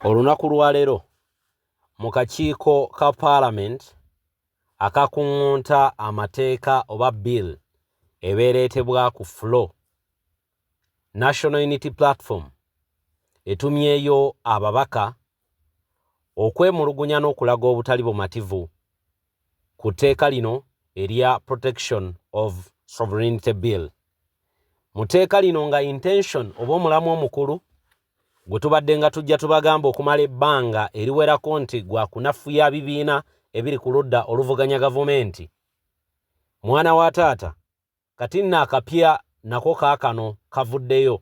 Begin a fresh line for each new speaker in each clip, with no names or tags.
Olunaku lwa leero mu kakiiko ka parliament akakungunta amateeka oba bill ebeereetebwa ku floor, National Unity Platform etumyeyo ababaka okwemulugunya n'okulaga obutali bumativu ku tteeka lino erya Protection of Sovereignty Bill. Mu tteeka lino nga intention oba omulamu omukulu gwe tubadde nga tujja tubagamba okumala ebbanga eriwerako nti gwa kunafuya bibiina ebiri ku ludda oluvuganya gavumenti. Mwana wa taata, kati nno akapya nako kaakano kavuddeyo.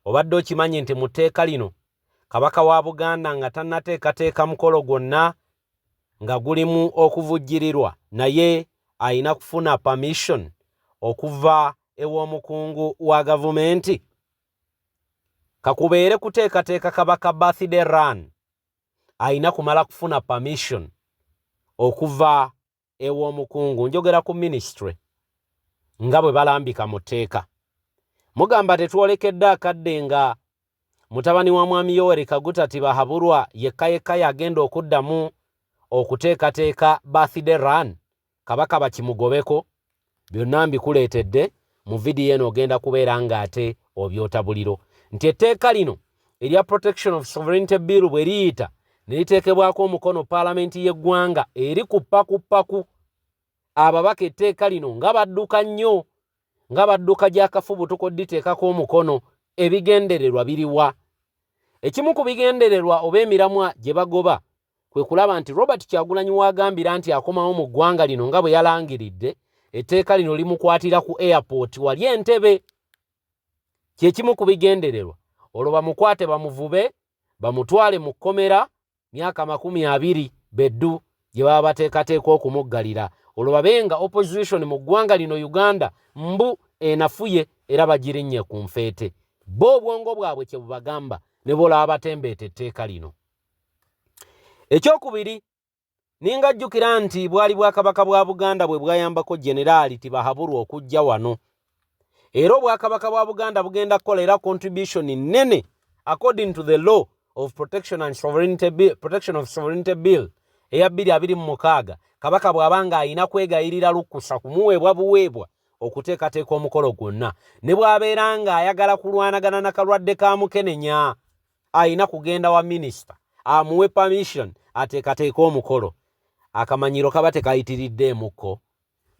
Obadde okimanyi nti mu tteeka lino Kabaka wa Buganda nga tannateekateeka mukolo gwonna nga gulimu okuvujjirirwa, naye ayina kufuna permission okuva ew'omukungu wa gavumenti. Kakubeere kuteekateeka Kabaka birthday run, ayina kumala kufuna permission okuva ew'omukungu, njogera ku ministry, nga bwe balambika mu tteeka. Mugamba tetwolekedde akadde nga mutabani wa mwami Yoweri Kaguta Tibahabulwa yekka yagenda okuddamu okuteekateeka birthday run, Kabaka bakimugobeko. Byonna mbikuleetedde mu vidiyo eno ogenda kubeera ng'ate obyota buliro nti etteeka lino erya Protection of Sovereignty Bill bwe liyita ne liteekebwako omukono paalamenti y'eggwanga eri ku ppaku. Ababaka etteeka lino nga badduka nnyo, nga badduka gy'akafubutuko diteekako omukono. Ebigendererwa biriwa? Ekimu ku bigendererwa oba emiramwa gye bagoba kwe kulaba nti Robert Kyagulanyi wagambira nti akomawo mu ggwanga lino nga bwe yalangiridde etteeka lino limukwatira ku airport wali Entebbe. Kyekimu ku bigendererwa. Olwo bamukwate bamuvube bamutwale mu kkomera myaka 20 beddu gye baba bateekateeka okumuggalira. Olwo babenga opposition mu ggwanga lino Uganda mbu enafuye era bagirinnye ku nfeete. Bo obwongo bwabwe kye bubagamba ne bolaba batembeete etteeka lino. Ekyokubiri, ninga jjukira nti bwali Bwakabaka bwa Buganda bwe bwayambako Generali Tibahabulwa okujja wano. Era Obwakabaka bwa Buganda bugenda kukolera contribution nene according to the law of Protection of Sovereignty Bill eya 2026. Kabaka bw'abanga ayina kwegayirira lukusa kumuweebwa buweebwa okuteekateeka omukolo gwonna. Ne bw'abeera nga ayagala kulwanagana n'akalwadde ka mukenenya, ayina kugenda wa minisita amuwe permission ateekateeka omukolo. Akamanyiro kaba tekayitiriddeemukko.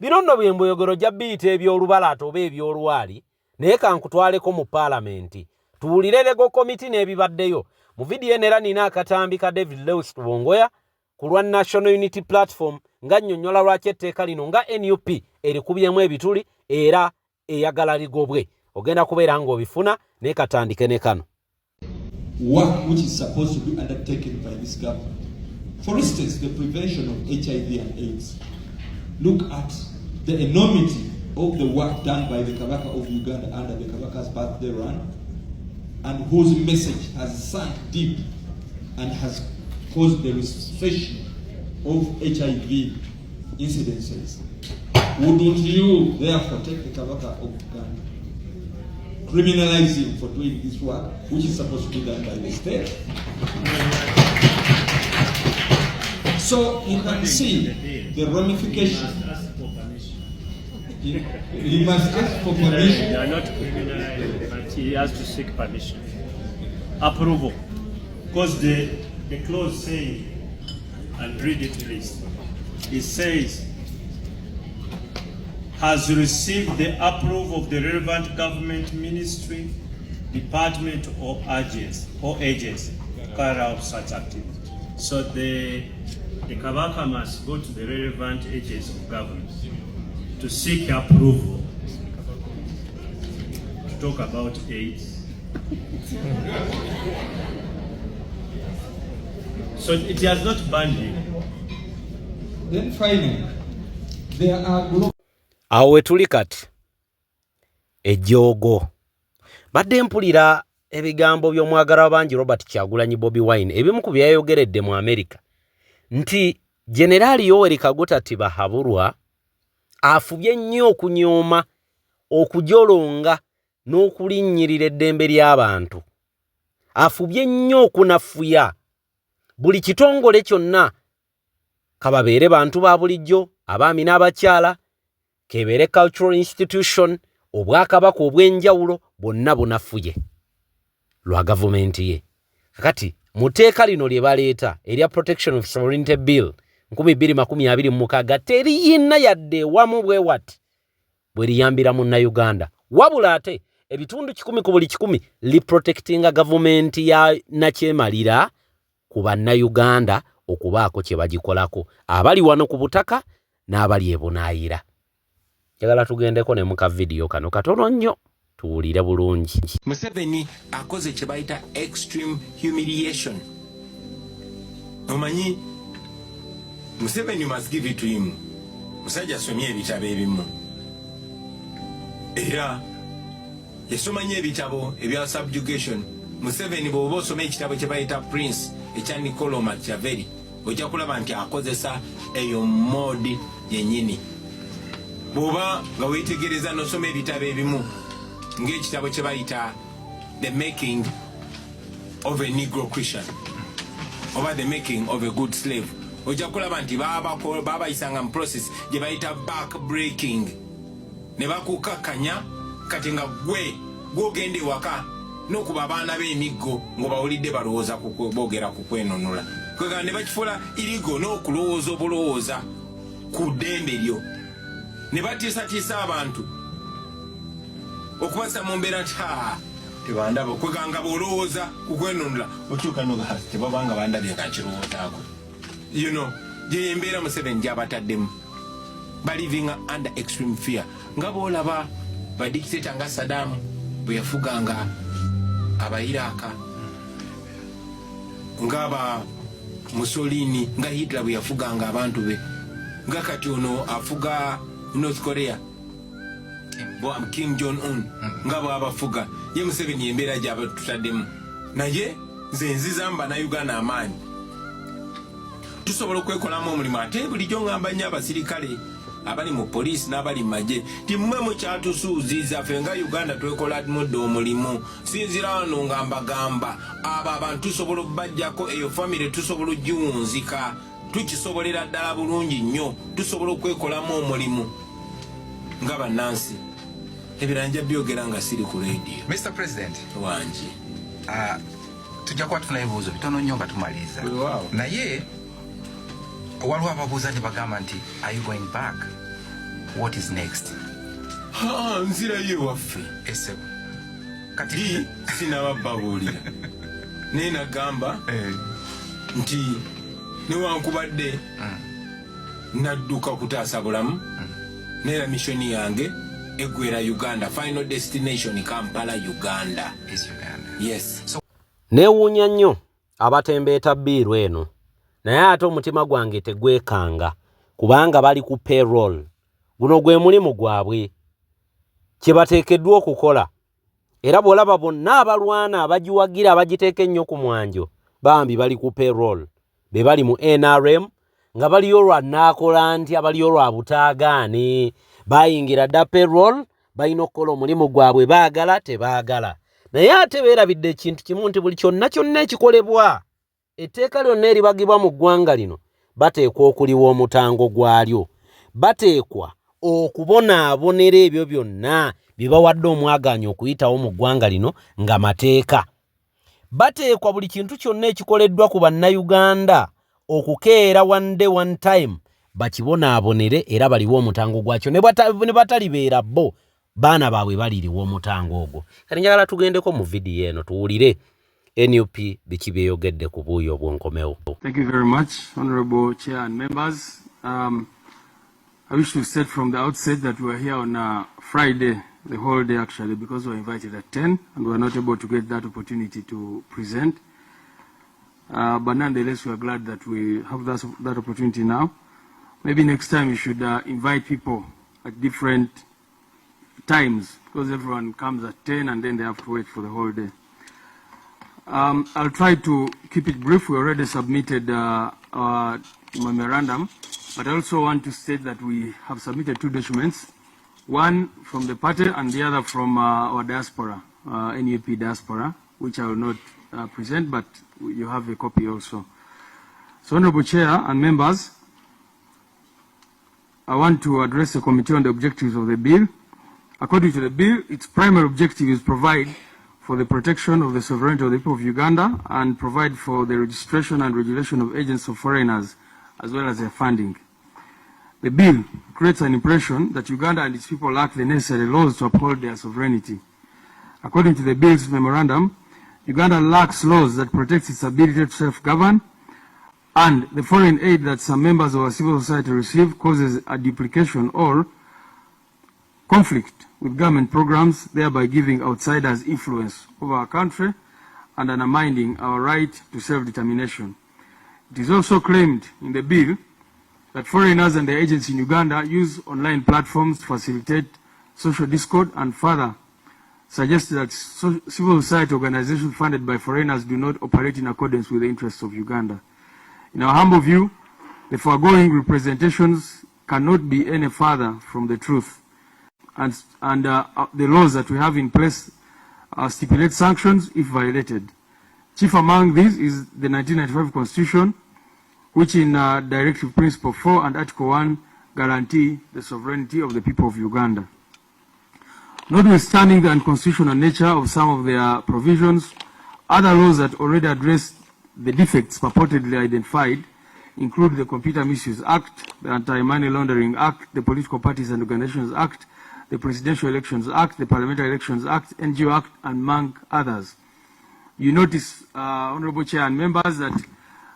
Bino nno by'embuyogero gya biyita eby'olubalaata oba eby'olwali, naye kankutwaleko mu paalamenti tuwulirereko komiti n'ebibaddeyo. Mu vidiyo era nina akatambi ka David Lewis Tubongoya ku lwa National Unity Platform nga nnyonnyola lwaki etteeka lino nga NUP erikubyemu ebituli era eyagala ligobwe. Ogenda kubeera ng'obifuna naye katandike ne kano.
Work which is supposed to be undertaken by this government. For instance, the prevention of HIV and AIDS. Look at the enormity of the work done by the Kabaka of Uganda under the Kabaka's birthday run, and whose message has sunk deep and has caused the restriction of HIV incidences. Wouldn't you therefore take the Kabaka of Uganda, criminalize him for doing this work, which is supposed to be done by the state? So you can see the ramification. He must ask for permission.
They are not criminalized, but he has to seek permission. Approval. Because the clause saying, and read it please, it says, has received the approval of the relevant government ministry, department or agency to carry out such activity. So the Kabaka must go to the relevant agency of government to seek approval to talk about AIDS. So it has not banned him.
Then finally, there are global.
Awo we tuli kati ejjoogo badde mpulira ebigambo by'omwagalwa bangi Robert Kyagulanyi Bobi Wine ebimu ku byayogeredde mu Amerika nti Generali Yoweri Kaguta Tibahabulwa afubye nnyo okunyooma okujolonga n'okulinnyirira eddembe ly'abantu afubye nnyo okunafuya buli kitongole kyonna kababeere bantu ba bulijjo abaami n'abakyala kebeere cultural institution obwakabaka obw'enjawulo bonna bunafuye lwa gavumenti ye. Kakati mu tteeka lino lye baleeta erya Protection of Sovereignty Bill 2026 teriyina yadde wamu bwe wati bwe liyambira munnayuganda, wabula ate ebitundu 10 ku buli 10 li protectinga gavumenti ya nakyemalira ku bannayuganda okubaako kye bagikolako abali wano ku butaka n'abali ebunaayira. Njagala tugendeko ne muka video kano katono nnyo tuwulire bulungi.
Museveni akoze kye bayita extreme humiliation. Omanyi Museveni must give it to him. Musajja asomye ebitabo ebimu era yasoma nnyo ebitabo ebya subjugation. Museveni bw'oba osoma ekitabo kye bayita Prince ekya Nicolo Machiavelli ojja kulaba nti akozesa eyo modi yennyini. Bw'oba nga weetegereza n'osoma ebitabo ebimu ng'ekitabo kye bayita The Making of a Negro Christian oba The Making of a Good Slave ojja kulaba nti baabayisanga mu process gye bayita back breaking ne bakukakkanya kati nga gwe gwogende waka n'okuba abaana b'emiggo ng'obawulidde balowooza boogera ku kwenunula kwega ne bakifuula irigo n'okulowooza obulowooza ku ddembe lyo ne batiisatiisa abantu okubassa mu mbeera nti tebandaba okweganga bw'olowooza ku kwenunula okyuka noga tebabanga bandabye nga nkirowoozaako gye embeera Museveni gy'abataddemu baliving under extreme fear nga bw'olaba badikiteta nga Saddam bwe yafuganga aba Iraka ng'aba Mussolini nga Hitler bwe yafuganga abantu be nga kati ono afuga North Korea Kim Jong-un nga bw'abafuga ye Museveni embeera gy'aba tutaddemu naye nze nzizamba na Uganda amaanyi tusobola okwekolamu omulimu ate bulijjo ngamba nnyo abasirikale abali mu poliisi n'abali mu magye timmwe mukyatusuuziza ffe nga Uganda twekola mudde omulimu sinzira wano nga mbagamba abo abantu tusobola okubajjako eyo famire tusobola ogiwunzika tukisobolera ddala bulungi nnyo tusobola okwekolamu omulimu nga bannansi ebiranja byogera nga siri ku radio.
Mr. President
wangi
tujja kuba tufuna ebibuuzo bitono nnyo nga tumaliza naye waliwo ababuuza ne bagamba nti are you going back, what is next?
Nzirayo ewaffe
esebo
kati sinabababuulira naye nagamba nti newankubadde nadduka kutaasa bulamu neera missoni yange eggwera Uganda, final destination Kampala, Uganda. Yes.
Neewuunya nnyo abatembeeta bbiiru eno naye ate omutima gwange tegwekanga kubanga bali ku payroll. Guno gwe mulimu gwabwe kye bateekeddwa okukola era bw'olaba bonna abalwana abagiwagira abagiteeka ennyo ku mwanjo bambi bali ku payroll be bali mu NRM nga baliyo lwa naakola nti abaliyo lwa butaagaane bayingira dda payroll balina okukola omulimu gwabwe baagala tebaagala naye ate beerabidde ekintu kimu nti buli kyonna kyonna ekikolebwa etteeka lyonna eribagibwa mu ggwanga lino bateekwa okuliwa omutango gwalyo bateekwa okubonaabonera ebyo byonna bye bawadde omwagaanya okuyitawo mu ggwanga lino nga mateeka bateekwa buli kintu kyonna ekikoleddwa ku bannayuganda okukeera one day one time bakibonaabonere era baliwo omutango gwakyo ne batalibeera bo baana baabwe baliriwo omutango ogwo. Kati njagala tugendeko mu vidiyo eno tuwulire NUP biki byeyogedde ku buuyi obw'enkomewo.
Thank you very much, Honorable Chair and members. I wish to state from the outset that we are here on Friday, the whole day actually, because we were invited at 10 and we were not able to get that opportunity to present. But nonetheless, we are glad that we have that opportunity now. Maybe next time we should invite people at different times because everyone comes at 10 and then they have to wait for the whole day. I'll try to keep it brief. We already submitted our memorandum, but I also want to state that we have submitted two documents, one from the party and the other from our diaspora, NUP diaspora, which I will not present, but you have a copy also. So, Honorable Chair and members, I want to address the committee on the objectives of the bill. According to the bill, its primary objective is provide for the protection of the sovereignty of the people of Uganda and provide for the registration and regulation of agents of foreigners, as well as their funding. The bill creates an impression that Uganda and its people lack the necessary laws to uphold their sovereignty. According to the bill's memorandum, Uganda lacks laws that protect its ability to self-govern, and the foreign aid that some members of our civil society receive causes a duplication or conflict with government programs, thereby giving outsiders influence over our country and undermining our right to self-determination. It is also claimed in the bill that foreigners and their agents in Uganda use online platforms to facilitate social discord, and further suggested that civil society organizations funded by foreigners do not operate in accordance with the interests of Uganda. In our humble view, the foregoing representations cannot be any further from the truth, and the laws that we have in place stipulate sanctions if violated. Chief among these is the 1995 Constitution, which in Directive Principle 4 and Article 1 guarantee the sovereignty of the people of Uganda. Notwithstanding the unconstitutional nature of some of their provisions, other laws that already address the defects purportedly identified include the Computer Misuse Act, the Anti-Money Laundering Act, the Political Parties and Organizations Act, the Presidential Elections Act, the Parliamentary Elections Act, NGO Act, and among others. You notice, Honorable Chair and members, that,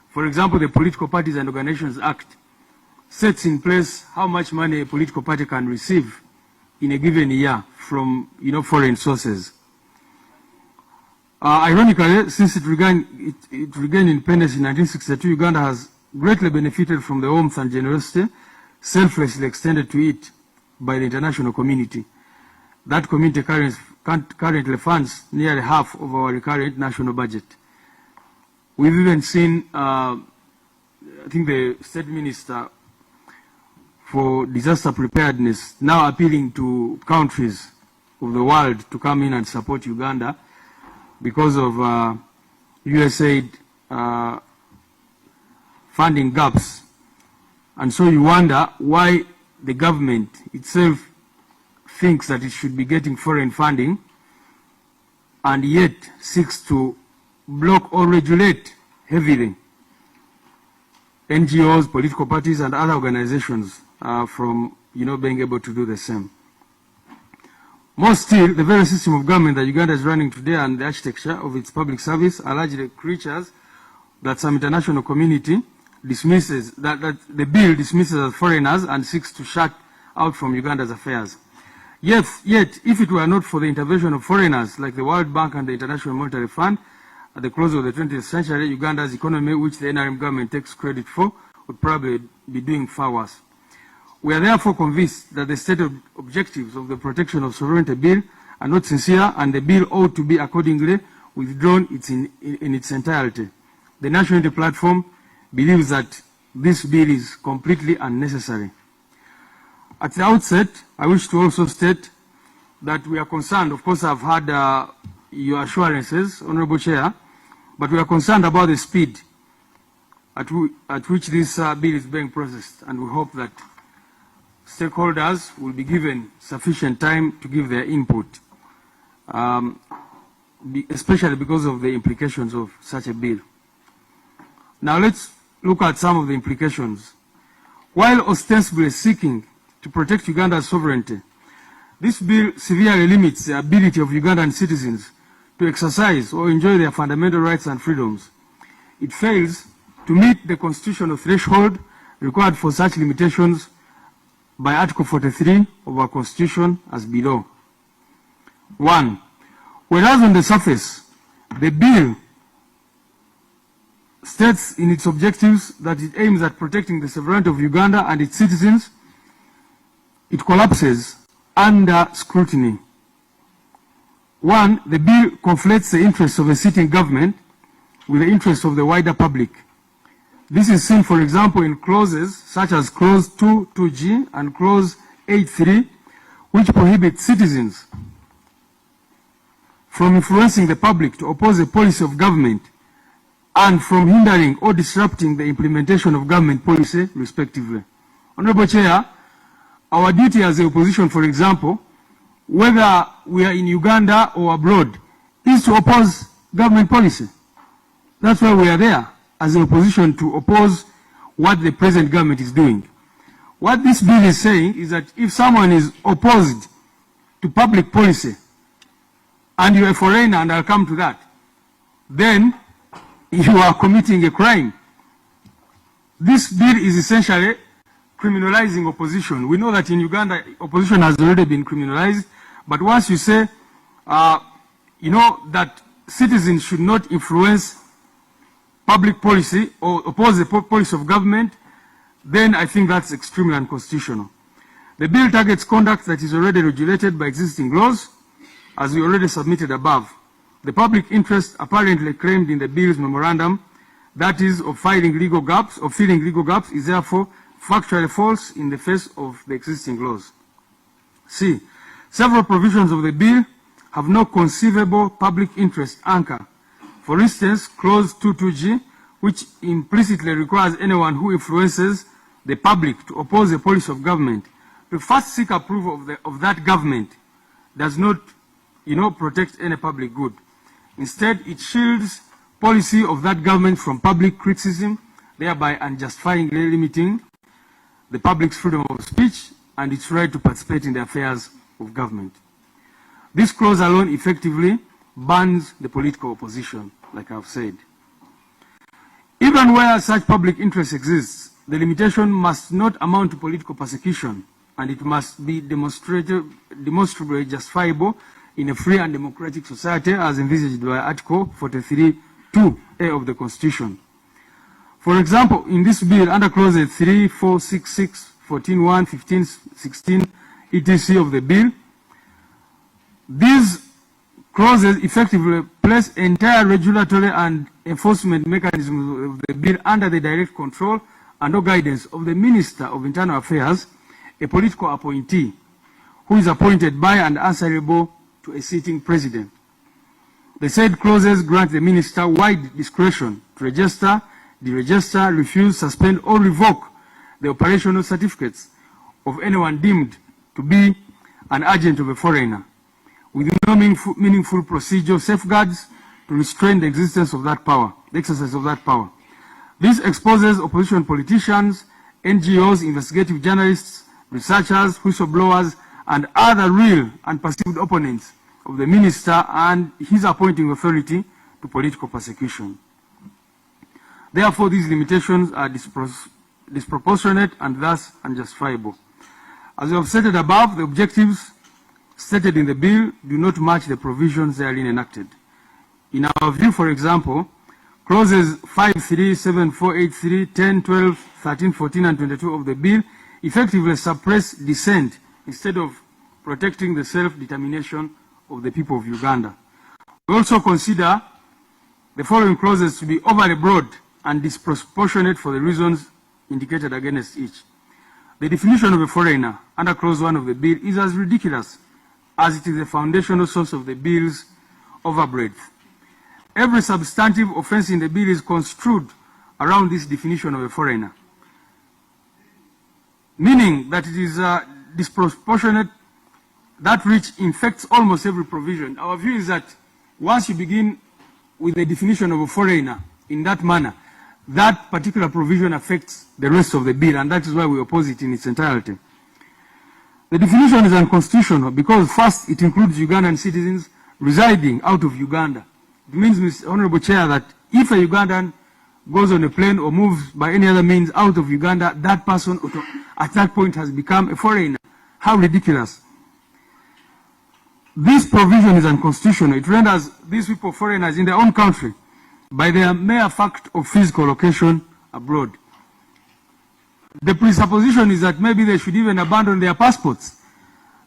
for example, the Political Parties and Organizations Act sets in place how much money a political party can receive in a given year from foreign sources. Ironically, since it regained independence in 1962, Uganda has greatly benefited from the warmth and generosity selflessly extended to it by the international community. That community currently funds nearly half of our recurrent national budget. We've even seen, I think the State Minister for Disaster Preparedness now appealing to countries of the world to come in and support Uganda because of USAID funding gaps. And so you wonder why the government itself thinks that it should be getting foreign funding and yet seeks to block or regulate heavily NGOs, political parties, and other organizations from being able to do the same. More still, the very system of government that Uganda is running today and the architecture of its public service are largely creatures that some international community dismisses, that the bill dismisses as foreigners and seeks to shut out from Uganda's affairs. Yet, if it were not for the intervention of foreigners like the World Bank and the International Monetary Fund, at the close of the 20th century, Uganda's economy, which the NRM government takes credit for, would probably be doing far worse. We are therefore convinced that the stated objectives of the Protection of Sovereignty Bill are not sincere, and the bill ought to be accordingly withdrawn in its entirety. The National Unity Platform believes that this bill is completely unnecessary. At the outset, I wish to also state that we are concerned. Of course, I've had your assurances, Honorable Chair, but we are concerned about the speed at which this bill is being processed, and we hope that stakeholders will be given sufficient time to give their input, especially because of the implications of such a bill. Now let's look at some of the implications. While ostensibly seeking to protect Uganda's sovereignty, this bill severely limits the ability of Ugandan citizens to exercise or enjoy their fundamental rights and freedoms. It fails to meet the constitutional threshold required for such limitations by Article 43 of our Constitution as below. 1. Whereas on the surface, the bill states in its objectives that it aims at protecting the sovereignty of Uganda and its citizens, it collapses under scrutiny. 1. The bill conflates the interests of a sitting government with the interests of the wider public. This is seen, for example, in clauses such as Clause 2(2)G and Clause 8(3), which prohibit citizens from influencing the public to oppose a policy of government and from hindering or disrupting the implementation of government policy, respectively. Honorable Chair, our duty as the opposition, for example, whether we are in Uganda or abroad, is to oppose government policy. That's why we are there as an opposition, to oppose what the present government is doing. What this bill is saying is that if someone is opposed to public policy and you're a foreigner, and I'll come to that, then you are committing a crime. This bill is essentially criminalizing opposition. We know that in Uganda, opposition has already been criminalized, but once you say, that citizens should not influence public policy or oppose the policy of government, then I think that's extremely unconstitutional. The bill targets conduct that is already regulated by existing laws, as we already submitted above. The public interest apparently claimed in the bill's memorandum, that is, of filling legal gaps, is therefore factually false in the face of the existing laws. C. Several provisions of the bill have no conceivable public interest anchor. For instance, Clause 22G, which implicitly requires anyone who influences the public to oppose the policy of government to first seek approval of that government, does not, protect any public good. Instead, it shields policy of that government from public criticism, thereby unjustifiably limiting the public's freedom of speech and its right to participate in the affairs of government. This clause alone effectively bans the political opposition, like I've said. Even where such public interest exists, the limitation must not amount to political persecution, and it must be demonstrably justifiable in a free and democratic society, as envisaged by Article 43(2)(a) of the Constitution. For example, in this bill, under clauses 3, 4, 6, 6, 14(1), 15, 16, etc. of the bill, these clauses effectively place entire regulatory and enforcement mechanisms of the bill under the direct control and or guidance of the Minister of Internal Affairs, a political appointee, who is appointed by and answerable to a sitting president. The said clauses grant the minister wide discretion to register, deregister, refuse, suspend, or revoke the operational certificates of anyone deemed to be an agent of a foreigner, with no meaningful procedural safeguards to restrain the existence of that power, the exercise of that power. This exposes opposition politicians, NGOs, investigative journalists, researchers, whistleblowers, and other real and perceived opponents of the minister and his appointing authority to political persecution. Therefore, these limitations are disproportionate and thus unjustifiable. As we have stated above, the objectives stated in the bill do not match the provisions therein enacted. In our view, for example, clauses 5, 3, 7, 4, 8, 3, 10, 12, 13, 14, and 22 of the bill effectively suppress dissent instead of protecting the self-determination of the people of Uganda. We also consider the following clauses to be overly broad and disproportionate for the reasons indicated against each. The definition of a foreigner under clause 1 of the bill is as ridiculous as it is the foundational source of the bill's overbreadth. Every substantive offense in the bill is construed around this definition of a foreigner, meaning that it is disproportionate, that which infects almost every provision. Our view is that once you begin with the definition of a foreigner in that manner, that particular provision affects the rest of the bill, and that is why we oppose it in its entirety. The definition is unconstitutional because, first, it includes Ugandan citizens residing out of Uganda. It means, Mr. Honorable Chair, that if a Ugandan goes on a plane or moves by any other means out of Uganda, that person at that point has become a foreigner. How ridiculous. This provision is unconstitutional. It renders these people foreigners in their own country by their mere fact of physical location abroad. The presupposition is that maybe they should even abandon their passports.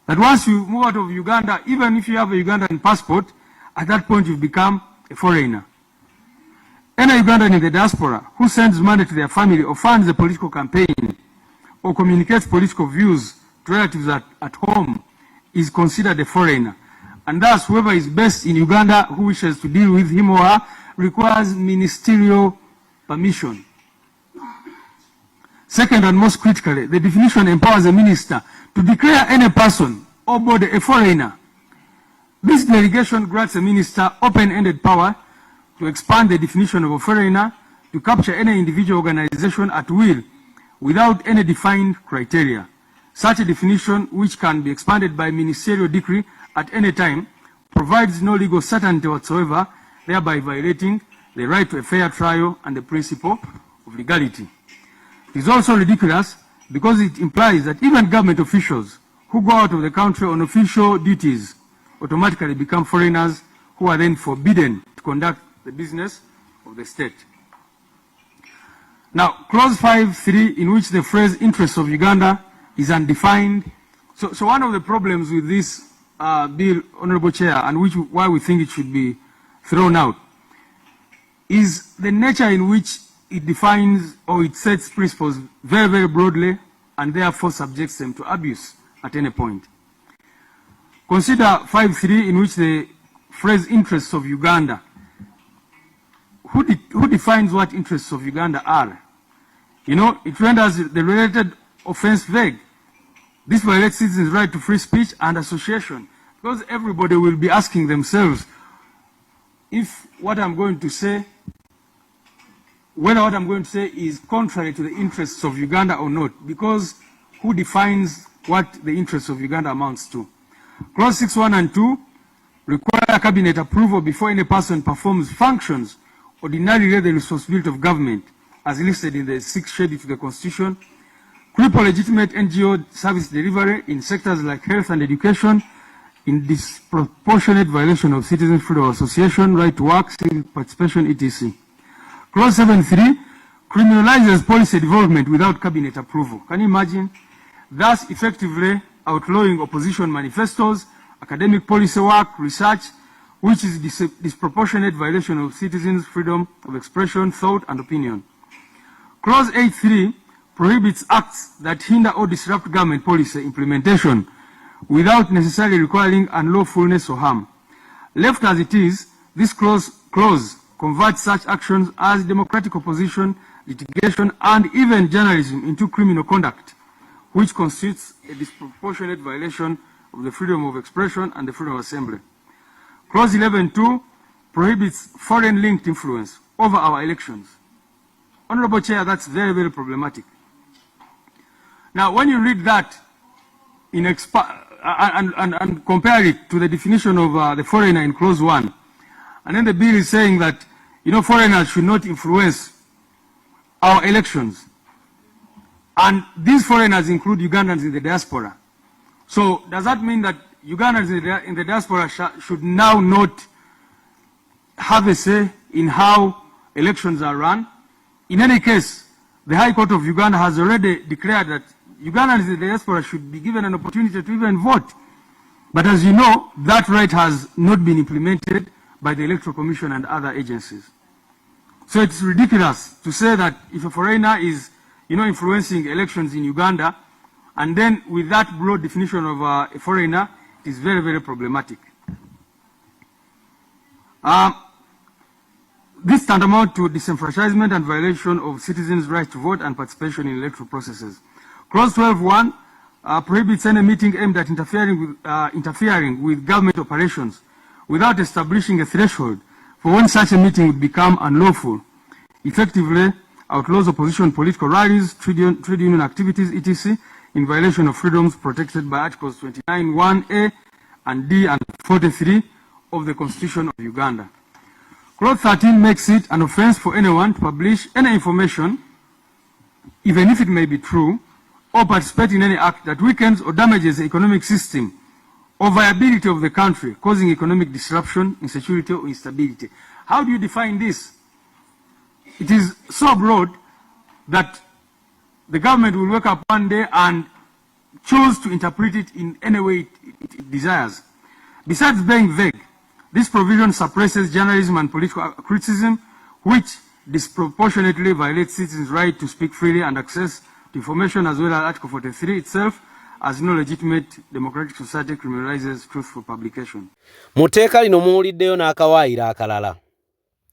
That once you move out of Uganda, even if you have a Ugandan passport, at that point you've become a foreigner. Any Ugandan in the diaspora who sends money to their family or funds a political campaign or communicates political views to relatives at home is considered a foreigner. and thus whoever is based in Uganda who wishes to deal with him or her requires ministerial permission. Second, and most critically, the definition empowers a minister to declare any person or body a foreigner. This delegation grants a minister open-ended power to expand the definition of a foreigner to capture any individual organization at will without any defined criteria. Such a definition, which can be expanded by ministerial decree at any time, provides no legal certainty whatsoever, thereby violating the right to a fair trial and the principle of legality. It is also ridiculous because it implies that even government officials who go out of the country on official duties automatically become foreigners who are then forbidden to conduct the business of the state. Now, clause 5.3, in which the phrase interests of Uganda is undefined. So one of the problems with this bill, Honorable Chair, and why we think it should be thrown out, is the nature in which it defines or it sets principles very, very broadly and therefore subjects them to abuse at any point. Consider 5.3, in which the phrase interests of Uganda. Who defines what interests of Uganda are? You know, it renders the related offense vague. This violates citizens' right to free speech and association, because everybody will be asking themselves if what I'm going to say, whether what I'm going to say is contrary to the interests of Uganda or not, because who defines what the interests of Uganda amounts to? Clause 6.1 and 2 require cabinet approval before any person performs functions ordinarily the responsibility of government, as listed in the 6th schedule to the Constitution, cripple legitimate NGO service delivery in sectors like health and education, in disproportionate violation of citizens' freedom of association, right to work, civic participation, etc. Clause 7.3 criminalizes policy development without cabinet approval. Can you imagine? Thus effectively outlawing opposition manifestos, academic policy work, research, which is disproportionate violation of citizens' freedom of expression, thought, and opinion. Clause 8.3 prohibits acts that hinder or disrupt government policy implementation without necessarily requiring unlawfulness or harm. Left as it is, this clause converts such actions as democratic opposition, litigation, and even journalism into criminal conduct, which constitutes a disproportionate violation of the freedom of expression and the freedom of assembly. Clause 11.2 prohibits foreign-linked influence over our elections. Honorable Chair, that's very, very problematic. Now, when you read that and compare it to the definition of the foreigner in clause 1, and then the bill is saying that, you know, foreigners should not influence our elections. And these foreigners include Ugandans in the diaspora. So does that mean that Ugandans in the diaspora should now not have a say in how elections are run? In any case, the High Court of Uganda has already declared that Ugandans in the diaspora should be given an opportunity to even vote. But as you know, that right has not been implemented by the Electoral Commission and other agencies. So it's ridiculous to say that if a foreigner is, you know, influencing elections in Uganda, and then with that broad definition of a foreigner, it is very, very problematic. This tantamount to disenfranchisement and violation of citizens' right to vote and participation in electoral processes. Clause 12.1 prohibits any meeting aimed at interfering with government operations without establishing a threshold for when such a meeting would become unlawful. Effectively outlaws opposition political rallies, trade union activities, etc., in violation of freedoms protected by Articles 29(1)(a) and D and 43 of the Constitution of Uganda. Clause 13 makes it an offense for anyone to publish any information, even if it may be true, or participate in any act that weakens or damages the economic system or viability of the country, causing economic disruption, insecurity, or instability. How do you define this? It is so broad that the government will wake up one day and choose to interpret it in any way it desires. Besides being vague, this provision suppresses journalism and political criticism, which disproportionately violates citizens' right to speak freely and access to information, as well as Article 43 itself, as no legitimate democratic society criminalizes truthful publication.
Mu tteeka lino muwuliddeyo n'akawaayiro akalala.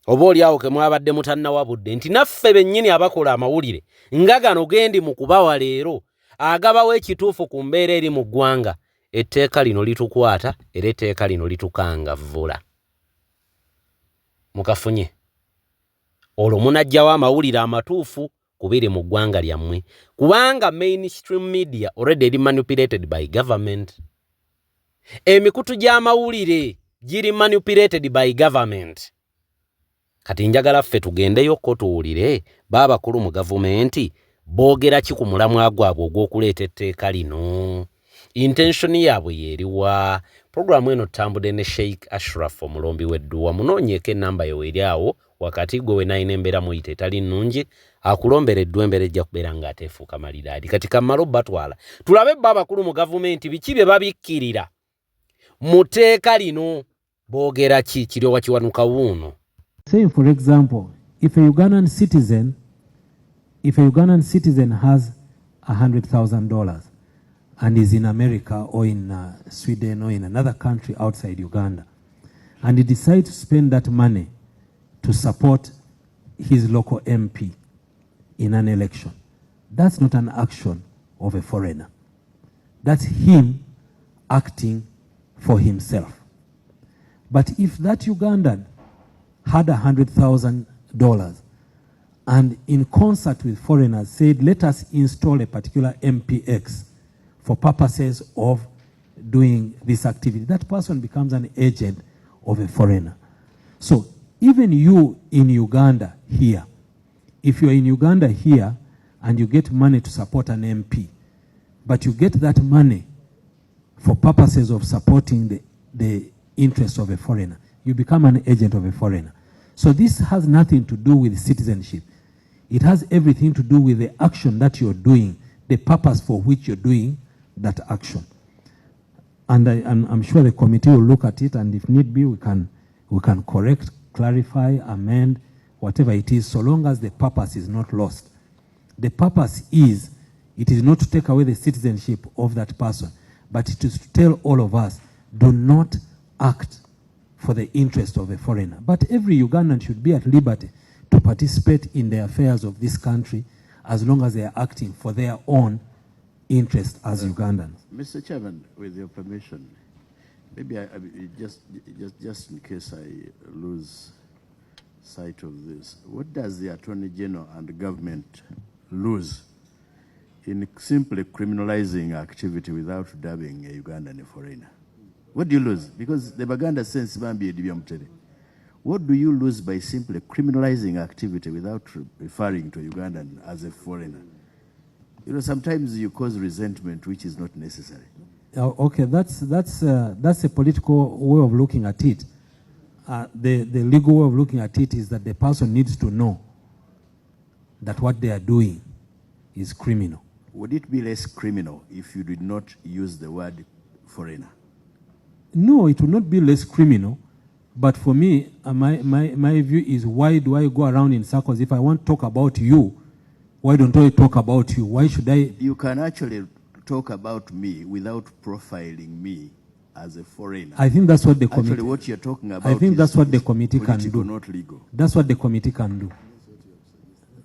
Oba oliawo ke mwabadde mutannawabudde nti naffe bennyini abakola amawulire nga gano gendi mu kubawa leero agabawo ekituufu ku mbeera eri mu ggwanga, etteeka lino litukwata era etteeka lino litukangavvula. Mukafunye olwo munajjawo amawulire amatuufu kubiri mu ggwanga lyammwe, kubanga mainstream media already eri manipulated by government. Emikutu gy'amawulire giri manipulated by government. Kati njagala ffe tugendeyo ko tuwulire baabakulu mu gavumenti boogera ki ku mulamwa gwabwe ogw'okuleeta etteeka lino. Intention yaabwe yeeriwa. Programu eno tutambudde ne Sheikh Ashraf omulombi w'Edduwa. Munoonyeeko ennamba yo eri awo wakati gwe we nalina embeera muyita etali nnungi akulombera eddwa embeera ejja kubeera ng'ateefuuka malidaadi. Kati kammalo batwala tulabe bba abakulu mu gavumenti biki bye babikkirira mu tteeka lino, boogera ki kiryowa kiwanuka wuuno.
Saying, for example, if a Ugandan citizen has $100,000 and is in America or in Sweden or in another country outside Uganda, and he decides to spend that money to support his local MP in an election, that's not an action of a foreigner. That's him acting for himself. But if that Ugandan had $100,000 and in concert with foreigners said, let us install a particular MPX for purposes of doing this activity, that person becomes an agent of a foreigner. So even you in Uganda here, if you're in Uganda here and you get money to support an MP, but you get that money for purposes of supporting the interests of a foreigner, you become an agent of a foreigner. So this has nothing to do with citizenship. It has everything to do with the action that you're doing, the purpose for which you're doing that action. And I'm sure the committee will look at it, and if need be, we can correct, clarify, amend, whatever it is, so long as the purpose is not lost. The purpose is, it is not to take away the citizenship of that person, but it is to tell all of us, do not act for the interest of a foreigner. But every Ugandan should be at liberty to participate in the affairs of this country as long as they are acting for their own interest as Ugandans.
Mr. Chairman, with your permission, maybe just in case I lose sight of this, what does the Attorney General and the government lose in simply criminalizing activity without dubbing a Ugandan a foreigner? What do you lose? Because the Baganda sense Bambi Ebipya Mutere. What do you lose by simply criminalizing activity without referring to a Ugandan as a foreigner? You know, sometimes you cause resentment which is not necessary.
Okay, that's a political way of looking at it. The legal way of looking at it is that the person needs to know that what they are doing is criminal.
Would it be less criminal if you did not use the word foreigner?
No, it would not be less criminal. But for me, my view is, why do I go around in circles? If I want to talk about you, why don't I talk about you? Why should I?
You can actually talk about me without profiling me as a foreigner.
I think that's what the committee...
Actually, what you're talking about,
I think that's what the committee can do.
Not legal.
That's what the committee can do.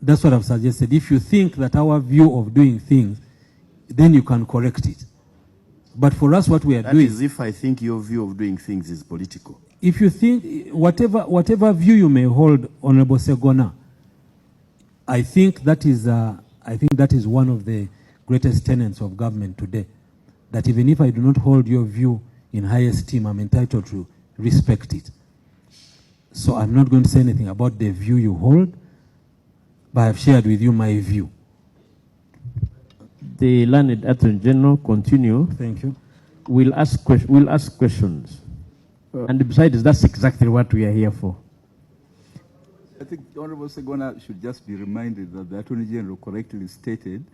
That's what I've suggested. If you think that our view of doing things, then you can correct it. But for us, what we are doing...
That is if I think your view of doing things is political.
If you think, whatever view you may hold, Honorable Segona, I think that is one of the greatest tenets of government today. That even if I do not hold your view in high esteem, I'm entitled to respect it. So I'm not going to say anything about the view you hold, but I've shared with you my view.
The learned Attorney General continue.
Thank you.
We'll ask questions. And besides, that's exactly what we are here for.
I think the Honorable Segona should just be reminded that the Attorney General correctly stated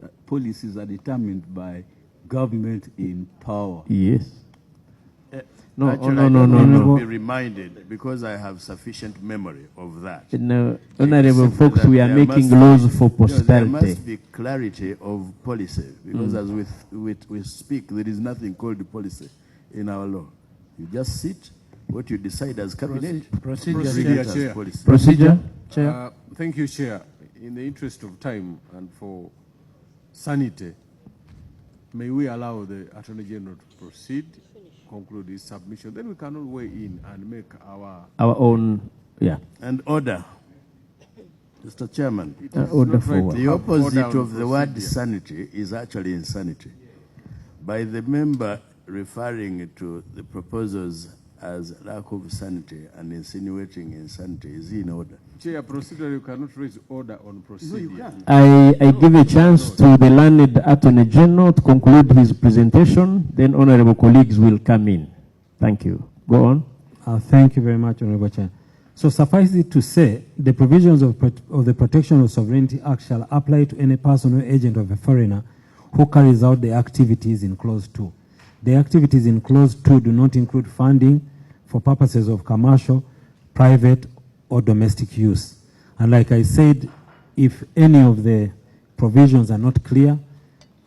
that policies are determined by government in power.
Yes. No,
Actually,
no,
I
no,
don't
no,
need
no.
to be reminded because I have sufficient memory of that.
No, honorable
Simply
folks,
that
we are
there
making
must
laws
be-
for
no, there
posterity.
must be clarity of policy because as we speak, there is nothing called policy in our law. You just sit, what you decide as cabinet,
Procedure,
bring
Chair.
it as policy.
Procedure, Chair.
Thank you, Chair. In the interest of time and for sanity, may we allow the Attorney General to proceed, conclude his submission, then we can all weigh in and make our
Own, yeah.
And order. Mr. Chairman,
Order
not
for
right
what?
the
have
opposite
order
of
on
the word
procedure.
sanity is actually insanity. By the member referring to the proposals as lack of sanity and insinuating insanity, is he in order?
Chair, procedure, you cannot raise order on procedure.
I give a chance to the learned Attorney General to conclude his presentation, then honorable colleagues will come in. Thank you. Go on.
Thank you very much, Honorable Chair. So suffice it to say, the provisions of the Protection of Sovereignty Act shall apply to any person or agent of a foreigner who carries out the activities in Clause 2. The activities in Clause 2 do not include funding for purposes of commercial, private, or domestic use. And like I said, if any of the provisions are not clear,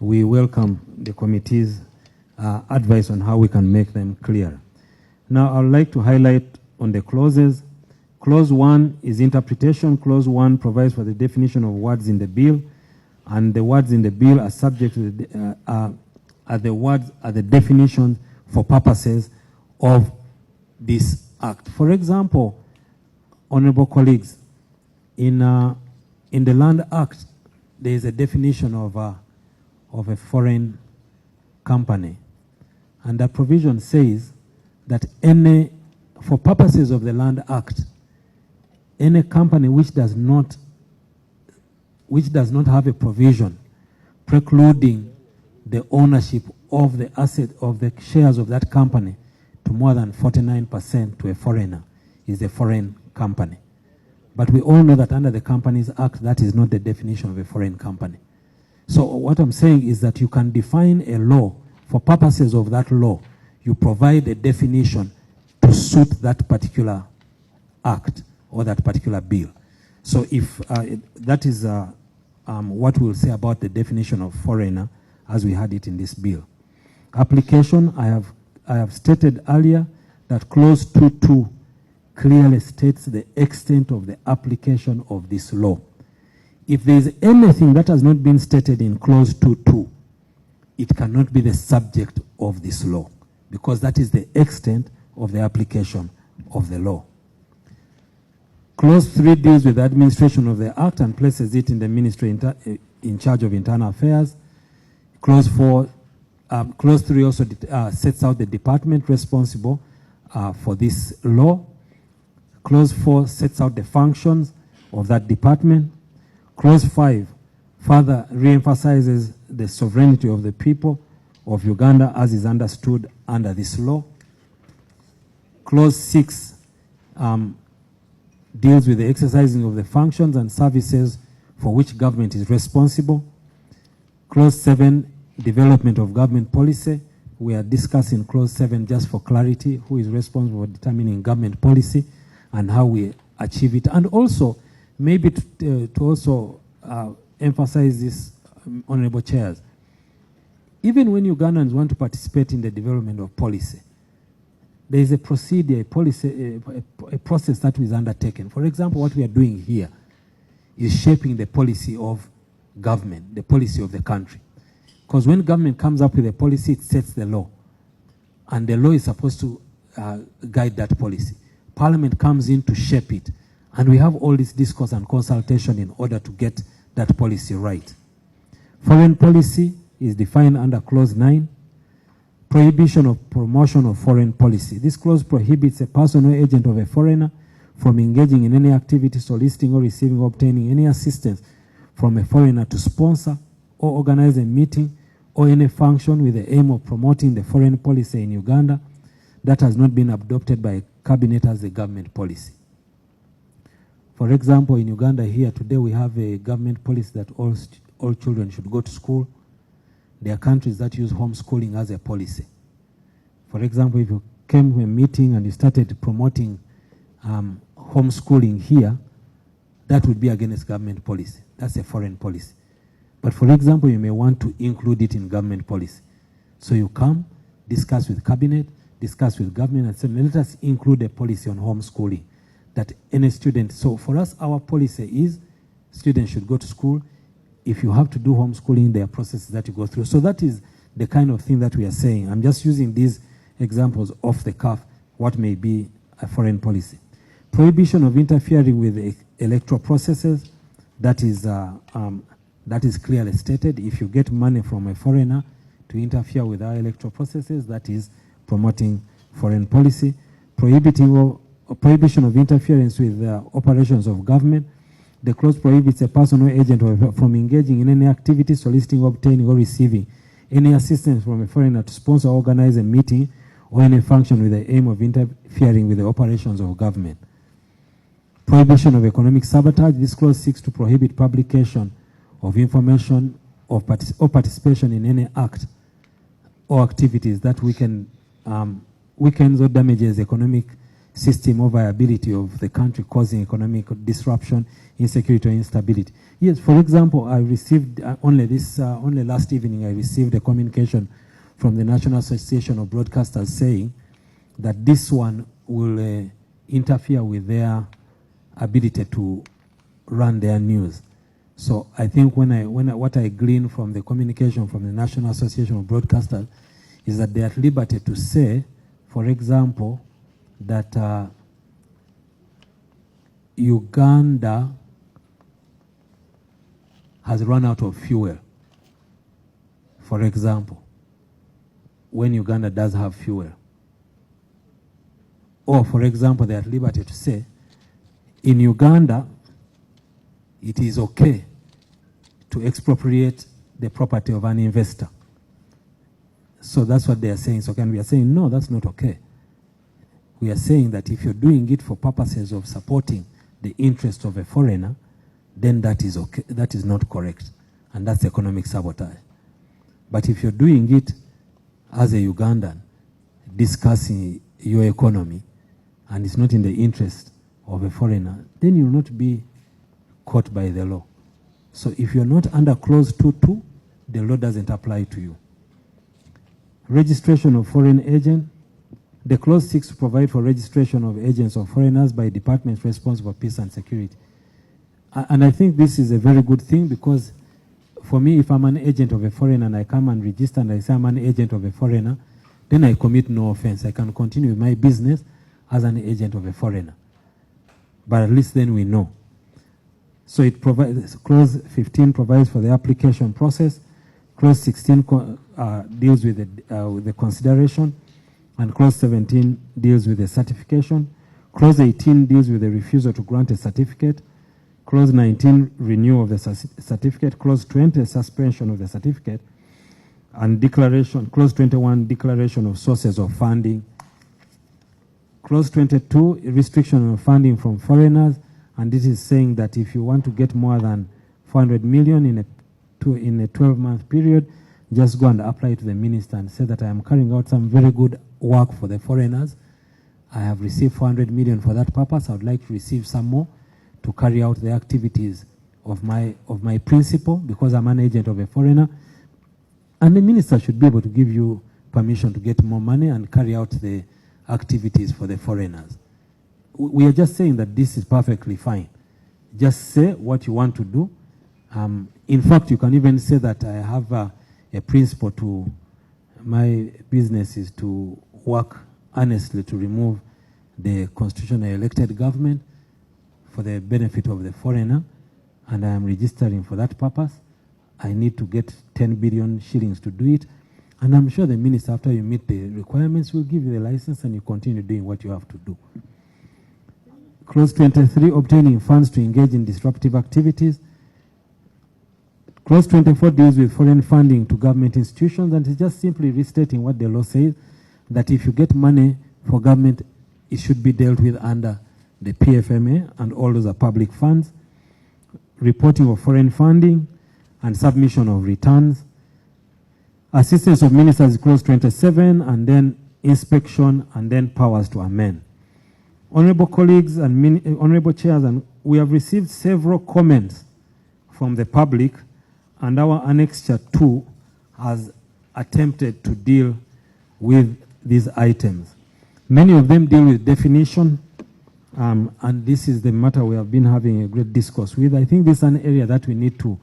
we welcome the committee's advice on how we can make them clearer. Now, I would like to highlight on the clauses. Clause 1 is interpretation. Clause 1 provides for the definition of words in the bill, and the words in the bill are subject to the definition for purposes of this act. For example, honorable colleagues, in the Land Act, there is a definition of a foreign company, and that provision says that for purposes of the Land Act, any company which does not have a provision precluding the ownership of the asset of the shares of that company to more than 49% to a foreigner is a foreign company. But we all know that under the Companies Act, that is not the definition of a foreign company. So what I'm saying is that you can define a law. For purposes of that law, you provide a definition to suit that particular act or that particular bill. So if that is what we'll say about the definition of foreigner as we had it in this bill. Application, I have stated earlier that Clause 2.2 clearly states the extent of the application of this law. If there is anything that has not been stated in Clause 2.2, it cannot be the subject of this law, because that is the extent of the application of the law. Clause 3 deals with the administration of the Act and places it in the Ministry in charge of internal affairs. Clause 3 also sets out the department responsible for this law. Clause 4 sets out the functions of that department. Clause 5 further re-emphasizes the sovereignty of the people of Uganda as is understood under this law. Clause 6 deals with the exercising of the functions and services for which government is responsible. Clause 7, development of government policy. We are discussing Clause 7 just for clarity, who is responsible for determining government policy and how we achieve it. And also, maybe to also emphasize this, honorable chairs, even when Ugandans want to participate in the development of policy, there is a procedure, a policy, a process that is undertaken. For example, what we are doing here is shaping the policy of government, the policy of the country. Because when government comes up with a policy, it sets the law. And the law is supposed to guide that policy. Parliament comes in to shape it. And we have all this discourse and consultation in order to get that policy right. Foreign policy is defined under Clause 9. Prohibition of promotion of foreign policy. This clause prohibits a person or agent of a foreigner from engaging in any activity, soliciting or receiving or obtaining any assistance from a foreigner to sponsor or organize a meeting or any function with the aim of promoting the foreign policy in Uganda that has not been adopted by a cabinet as a government policy. For example, in Uganda here today we have a government policy that all children should go to school. There are countries that use homeschooling as a policy. For example, if you came to a meeting and you started promoting homeschooling here, that would be against government policy. That's a foreign policy. But for example, you may want to include it in government policy. So you come, discuss with cabinet, discuss with government, and say, let us include a policy on homeschooling that any student, so for us, our policy is students should go to school. If you have to do homeschooling, there are processes that you go through. So that is the kind of thing that we are saying. I'm just using these examples off the cuff, what may be a foreign policy. Prohibition of interfering with electoral processes, that is clearly stated. If you get money from a foreigner to interfere with our electoral processes, that is promoting foreign policy. Prohibition of interference with the operations of government. The clause prohibits a person or agent from engaging in any activity, soliciting, obtaining, or receiving any assistance from a foreigner to sponsor or organize a meeting or any function with the aim of interfering with the operations of government. Prohibition of economic sabotage. This clause seeks to prohibit publication of information or participation in any act or activities that weakens or damages economic system or viability of the country, causing economic disruption, insecurity, or instability. Yes, for example, I received only last evening, I received a communication from the National Association of Broadcasters saying that this one will interfere with their ability to run their news. So I think what I glean from the communication from the National Association of Broadcasters is that they are at liberty to say, for example, that Uganda has run out of fuel, for example, when Uganda does have fuel. Or, for example, they are at liberty to say, in Uganda, it is okay to expropriate the property of an investor. So that's what they are saying. So we are saying, no, that's not okay. We are saying that if you're doing it for purposes of supporting the interest of a foreigner, then that is okay. That is not correct. And that's economic sabotage. But if you're doing it as a Ugandan, discussing your economy, and it's not in the interest of a foreigner, then you'll not be caught by the law. So if you're not under clause 2.2, the law doesn't apply to you. Registration of foreign agent. The clause seeks to provide for registration of agents or foreigners by departments responsible for peace and security. And I think this is a very good thing, because for me, if I'm an agent of a foreigner and I come and register and I say I'm an agent of a foreigner, then I commit no offense. I can continue with my business as an agent of a foreigner. But at least then we know. So it provides, clause 15 provides for the application process. Clause 16 deals with the consideration. And clause 17 deals with the certification. Clause 18 deals with the refusal to grant a certificate. Clause 19, renewal of the certificate. Clause 20, suspension of the certificate. And declaration, clause 21, declaration of sources of funding. Clause 22, restriction of funding from foreigners. And this is saying that if you want to get more than 400 million in a 12-month period, just go and apply to the minister and say that I am carrying out some very good work for the foreigners. I have received 400 million for that purpose. I would like to receive some more to carry out the activities of my principal, because I'm an agent of a foreigner. And the minister should be able to give you permission to get more money and carry out the activities for the foreigners. We are just saying that this is perfectly fine. Just say what you want to do. In fact, you can even say that I have a principle to my business is to work honestly to remove the constitutionally elected government for the benefit of the foreigner, and I am registering for that purpose. I need to get 10 billion shillings to do it, and I'm sure the minister, after you meet the requirements, will give you the license and you continue doing what you have to do. Clause 23, obtaining funds to engage in disruptive activities. Clause 24 deals with foreign funding to government institutions, and it's just simply restating what the law says, that if you get money for government, it should be dealt with under the PFMA, and all those are public funds. Reporting of foreign funding and submission of returns. Assistance of ministers, clause 27, and then inspection, and then powers to amend. Honorable colleagues and honorable chairs, and we have received several comments from the public, and our Annexure 2 has attempted to deal with these items. Many of them deal with definition, and this is the matter we have been having a great discourse with. I think this is an area that we need to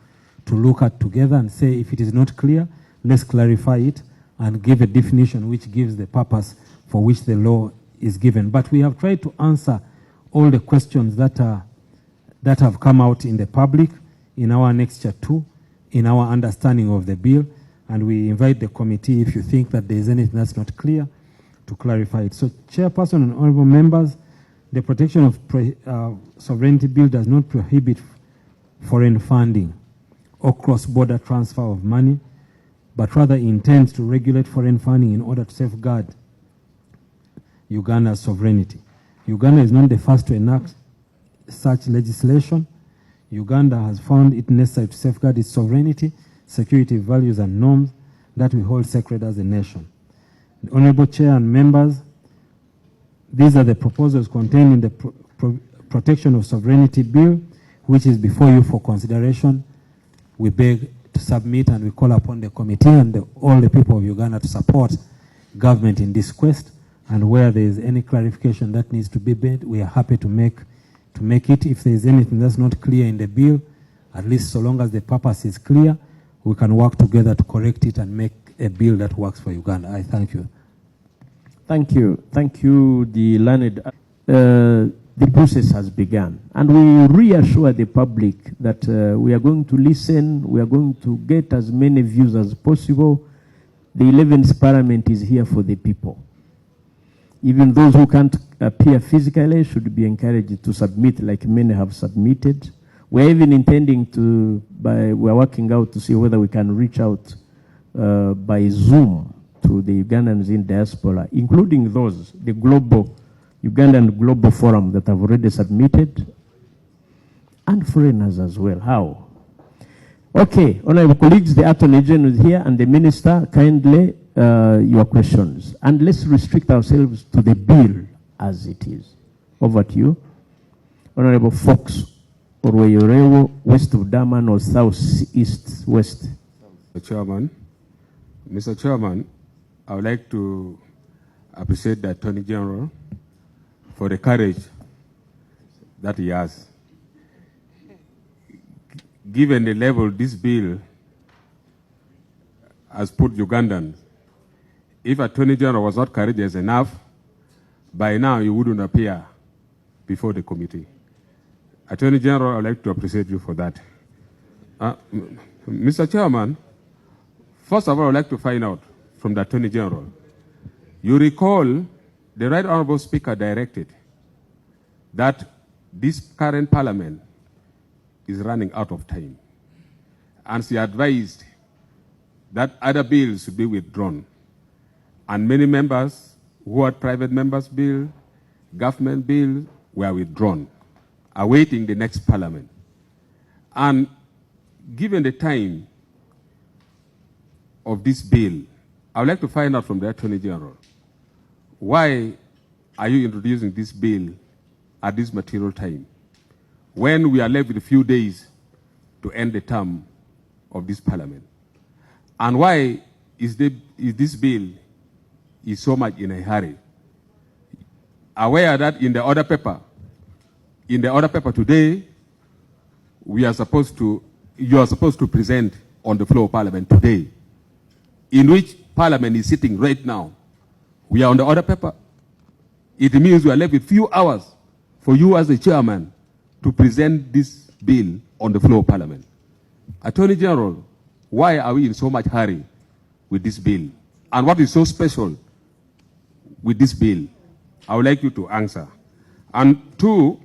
look at together and say, if it is not clear, let's clarify it and give a definition which gives the purpose for which the law is given. But we have tried to answer all the questions that have come out in the public, in our Annexure 2, in our understanding of the bill, and we invite the committee, if you think that there is anything that's not clear, to clarify it. So, Chairperson and honorable members, the Protection of Sovereignty Bill does not prohibit foreign funding or cross-border transfer of money, but rather intends to regulate foreign funding in order to safeguard Uganda's sovereignty. Uganda is not the first to enact such legislation. Uganda has found it necessary to safeguard its sovereignty, security values and norms that we hold sacred as a nation. The Honorable Chair and members, these are the proposals contained in the Protection of Sovereignty Bill, which is before you for consideration. We beg to submit, and we call upon the committee and all the people of Uganda to support government in this quest. And where there is any clarification that needs to be made, we are happy to make it. If there is anything that's not clear in the bill, at least so long as the purpose is clear, we can work together to correct it and make a bill that works for Uganda. I thank you.
Thank you. Thank you, the learned. The process has begun, and we reassure the public that we are going to listen, we are going to get as many views as possible. The 11th Parliament is here for the people. Even those who can't appear physically should be encouraged to submit, like many have submitted. We're even intending to, we're working out to see whether we can reach out by Zoom to the Ugandans in diaspora, including those, the Ugandan Global Forum that have already submitted, and foreigners as well. How? Okay, honorable colleagues, the Attorney General is here, and the Minister, kindly your questions. And let's restrict ourselves to the bill as it is. Over to you. Honorable Fox, Orweyorewo, west of Daman or southeast west.
Mr. Chairman, I would like to appreciate the Attorney General for the courage that he has. Given the level this bill has put Ugandans, if Attorney General was not courageous enough, by now he wouldn't appear before the committee. Attorney General, I would like to appreciate you for that. Mr. Chairman, first of all, I would like to find out from the Attorney General. You recall the Right Honorable Speaker directed that this current Parliament is running out of time. And she advised that other bills should be withdrawn. And many members who had private members' bill, government bill, were withdrawn, awaiting the next Parliament. And given the time of this bill, I would like to find out from the Attorney General, why are you introducing this bill at this material time, when we are left with a few days to end the term of this Parliament? And why is this bill is so much in a hurry? Aware that in the order paper today, you are supposed to present on the floor of Parliament today, in which Parliament is sitting right now. We are on the order paper. It means we are left with few hours for you as the chairman to present this bill on the floor of Parliament. Attorney General, why are we in so much hurry with this bill? And what is so special with this bill? I would like you to answer. And two,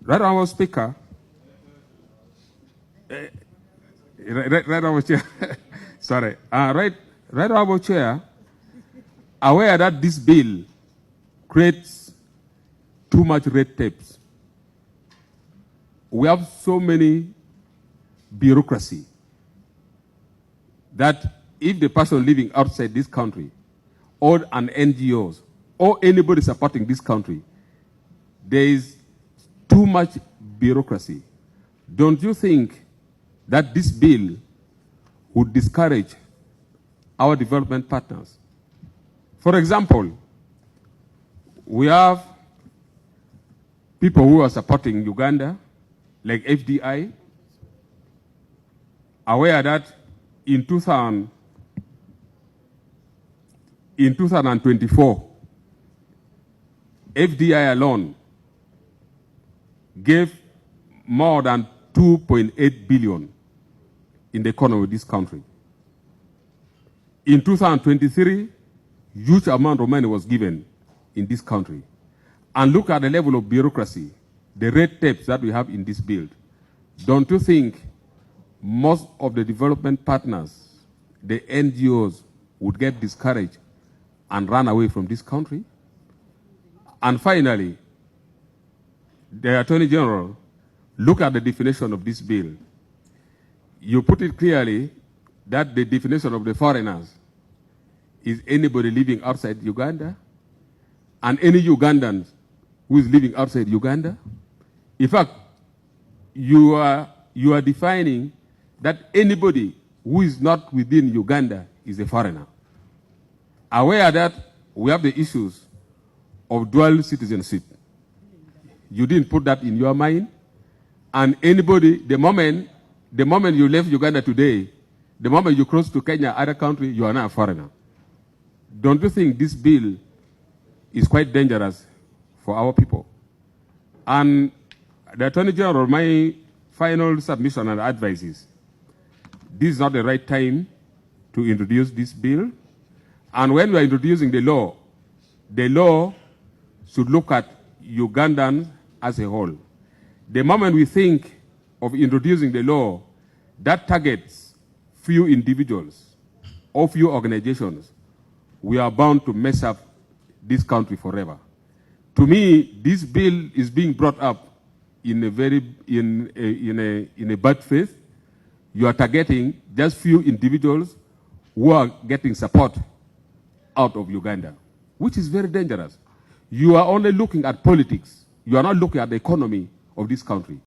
Right Honorable Speaker, Right Honorable Chair, sorry, Right Honorable Chair, aware that this bill creates too much red tape. We have so many bureaucracy that if the person living outside this country or an NGOs or anybody supporting this country, there is too much bureaucracy. Don't you think that this bill would discourage our development partners? For example, we have people who are supporting Uganda, like FDI, aware that in 2024, FDI alone gave more than 2.8 billion in the economy of this country. In 2023, huge amount of money was given in this country. And look at the level of bureaucracy, the red tapes that we have in this bill. Don't you think most of the development partners, the NGOs, would get discouraged and run away from this country? And finally, the Attorney General, look at the definition of this bill. You put it clearly that the definition of the foreigners is anybody living outside Uganda and any Ugandan who is living outside Uganda. In fact, you are defining that anybody who is not within Uganda is a foreigner. Aware that we have the issues of dual citizenship. You didn't put that in your mind. And anybody, the moment you left Uganda today, the moment you cross to Kenya, other country, you are now a foreigner. Don't you think this bill is quite dangerous for our people? And the Attorney General, my final submission and advice is, this is not the right time to introduce this bill. And when we are introducing the law should look at Ugandans as a whole. The moment we think of introducing the law that targets few individuals or few organizations, we are bound to mess up this country forever. To me, this bill is being brought up in a bad faith. You are targeting just few individuals who are getting support out of Uganda, which is very dangerous. You are only looking at politics. You are not looking at the economy of this country.